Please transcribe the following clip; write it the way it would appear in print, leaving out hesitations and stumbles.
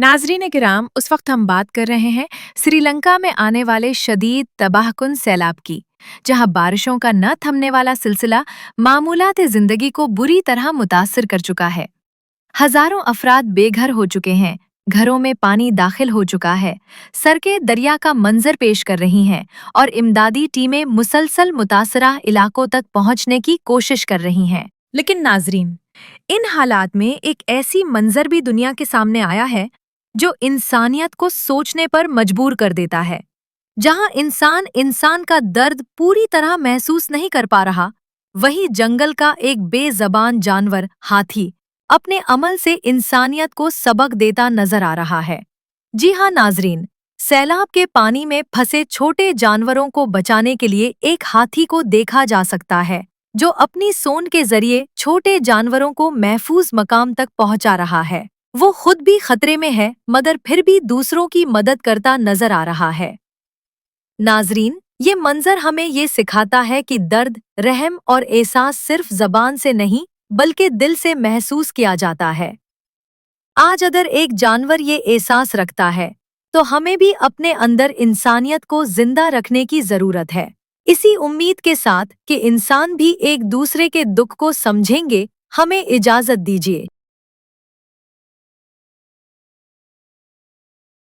नाजरीन किराम, उस वक्त हम बात कर रहे हैं श्रीलंका में आने वाले शदीद तबाहकुन सैलाब की, जहां बारिशों का न थमने वाला सिलसिला मामूलात जिंदगी को बुरी तरह मुतासिर कर चुका है। हजारों अफराद बेघर हो चुके हैं, घरों में पानी दाखिल हो चुका है, सड़कें दरिया का मंजर पेश कर रही हैं और इमदादी टीमें मुसलसल मुतासरा इलाकों तक पहुंचने की कोशिश कर रही हैं। लेकिन नाजरीन, इन हालात में एक ऐसी मंजर भी दुनिया के सामने आया है जो इंसानियत को सोचने पर मजबूर कर देता है। जहां इंसान इंसान का दर्द पूरी तरह महसूस नहीं कर पा रहा, वहीं जंगल का एक बेज़बान जानवर हाथी अपने अमल से इंसानियत को सबक देता नजर आ रहा है। जी हाँ नाजरीन, सैलाब के पानी में फंसे छोटे जानवरों को बचाने के लिए एक हाथी को देखा जा सकता है, जो अपनी सोंड के जरिए छोटे जानवरों को महफूज मकाम तक पहुंचा रहा है। वो खुद भी खतरे में है, मगर फिर भी दूसरों की मदद करता नजर आ रहा है। नाजरीन, ये मंजर हमें ये सिखाता है कि दर्द, रहम और एहसास सिर्फ जबान से नहीं बल्कि दिल से महसूस किया जाता है। आज अगर एक जानवर ये एहसास रखता है, तो हमें भी अपने अंदर इंसानियत को जिंदा रखने की जरूरत है। इसी उम्मीद के साथ कि इंसान भी एक दूसरे के दुख को समझेंगे, हमें इजाजत दीजिए।